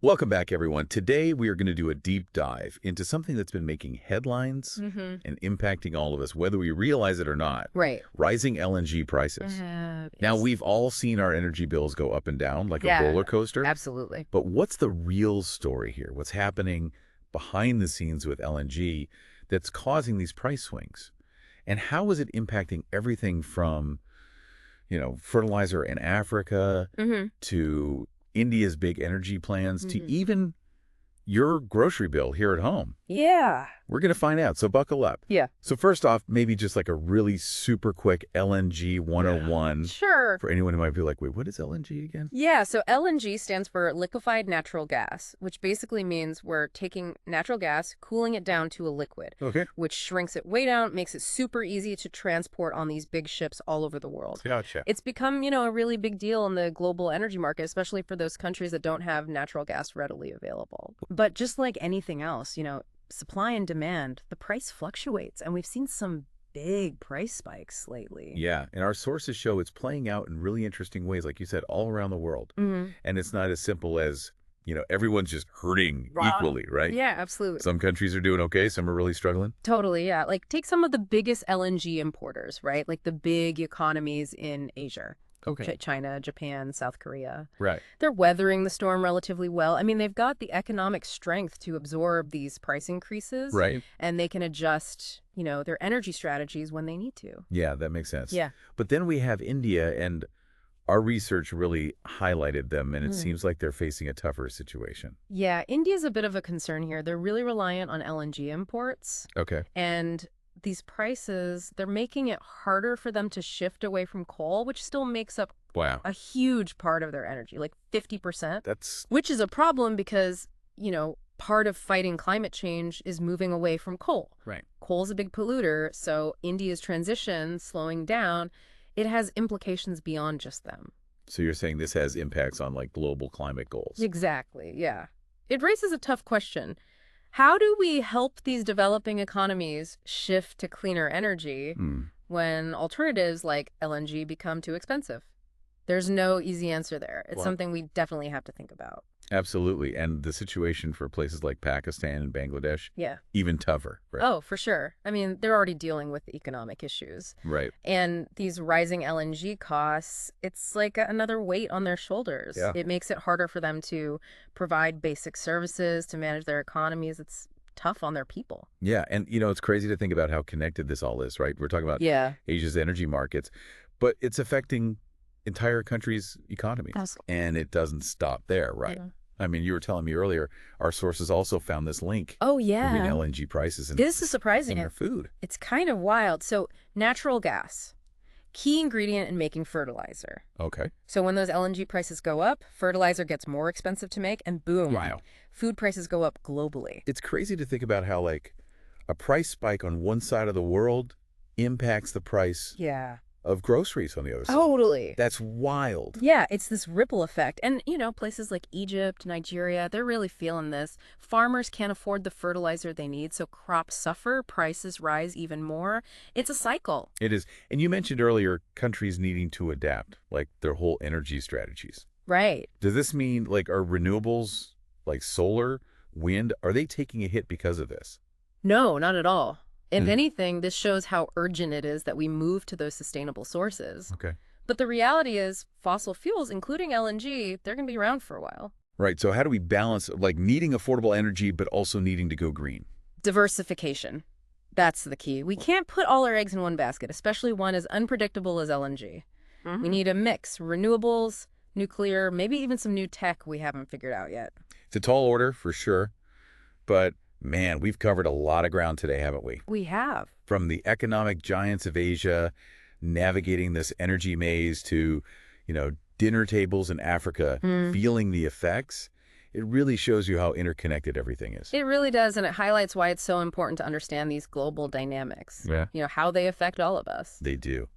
Welcome back, everyone. Today, we are going to do a deep dive into something that's been making headlines and impacting all of us, whether we realize it or not. Right. Rising LNG prices. Now, It's, we've all seen our energy bills go up and down like a yeah, roller coaster. absolutely. But what's the real story here? What's happening behind the scenes with LNG that's causing these price swings? And how is it impacting everything from, fertilizer in Africa to India's big energy plans to even your grocery bill here at home? Yeah. We're going to find out, so buckle up. Yeah. So first off, maybe just like a really super quick LNG 101 Sure. for anyone who might be like, wait, what is LNG again? Yeah, so LNG stands for liquefied natural gas, which basically means we're taking natural gas, cooling it down to a liquid, Okay. which shrinks it way down, makes it super easy to transport on these big ships all over the world. Gotcha. It's become, a really big deal in the global energy market, especially for those countries that don't have natural gas readily available. But just like anything else, supply and demand, the price fluctuates, and we've seen some big price spikes lately. Yeah, and our sources show it's playing out in really interesting ways, like you said, all around the world. And it's not as simple as, everyone's just hurting equally, right? Yeah, absolutely. Some countries are doing okay, some are really struggling. Totally, yeah. Like, take some of the biggest LNG importers, right? Like the big economies in Asia. Okay. China, Japan, South Korea. Right. They're weathering the storm relatively well. I mean, they've got the economic strength to absorb these price increases. Right. And they can adjust, their energy strategies when they need to. Yeah, that makes sense. Yeah. But then we have India, and our research really highlighted them, and it seems like they're facing a tougher situation. Yeah, India's a bit of a concern here. They're really reliant on LNG imports. Okay. And these prices, they're making it harder for them to shift away from coal, which still makes up Wow. a huge part of their energy, like 50%. That's Which is a problem because, part of fighting climate change is moving away from coal. right. Coal's a big polluter, so India's transition slowing down, it has implications beyond just them. So you're saying this has impacts on like global climate goals. Exactly, yeah. It raises a tough question. How do we help these developing economies shift to cleaner energy when alternatives like LNG become too expensive? There's no easy answer there. It's Wow. something we definitely have to think about. Absolutely. And the situation for places like Pakistan and Bangladesh, Yeah. even tougher. Right. Oh, for sure. I mean, they're already dealing with economic issues. Right. And these rising LNG costs, it's like another weight on their shoulders. Yeah. It makes it harder for them to provide basic services, to manage their economies. It's tough on their people. Yeah. And, it's crazy to think about how connected this all is, right? We're talking about Yeah. Asia's energy markets, but it's affecting entire countries' economies. And it doesn't stop there, right? Yeah. I mean, you were telling me earlier, our sources also found this link Oh, between yeah. LNG prices and This is surprising. our food. It's kind of wild. So, natural gas, key ingredient in making fertilizer. Okay. So when those LNG prices go up, fertilizer gets more expensive to make, and boom, Wow. food prices go up globally. It's crazy to think about how, like, a price spike on one side of the world impacts the price Yeah. of groceries on the other side. Totally. That's wild. Yeah, it's this ripple effect. And, places like Egypt, Nigeria, they're really feeling this. Farmers can't afford the fertilizer they need, so crops suffer, prices rise even more. It's a cycle. It is. And you mentioned earlier countries needing to adapt, like their whole energy strategies. Right. Does this mean, like, are renewables, like solar, wind, are they taking a hit because of this? No, not at all. If anything, this shows how urgent it is that we move to those sustainable sources. Okay. But the reality is fossil fuels, including LNG, they're going to be around for a while. Right. So how do we balance, like, needing affordable energy but also needing to go green? Diversification. That's the key. We can't put all our eggs in one basket, especially one as unpredictable as LNG. We need a mix, renewables, nuclear, maybe even some new tech we haven't figured out yet. It's a tall order, for sure. But, man, we've covered a lot of ground today, haven't we? We have. From the economic giants of Asia, navigating this energy maze to, dinner tables in Africa, feeling the effects. It really shows you how interconnected everything is. It really does, and it highlights why it's so important to understand these global dynamics. Yeah. How they affect all of us. They do.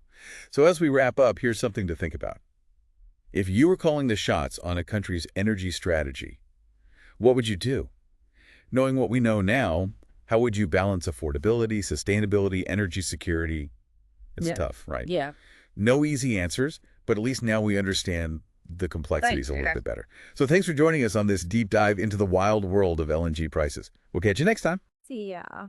So as we wrap up, here's something to think about. If you were calling the shots on a country's energy strategy, what would you do? Knowing what we know now, how would you balance affordability, sustainability, energy security? It's tough, right? Yeah. No easy answers, but at least now we understand the Right. complexities a little Okay. bit better. So thanks for joining us on this deep dive into the wild world of LNG prices. We'll catch you next time. See ya.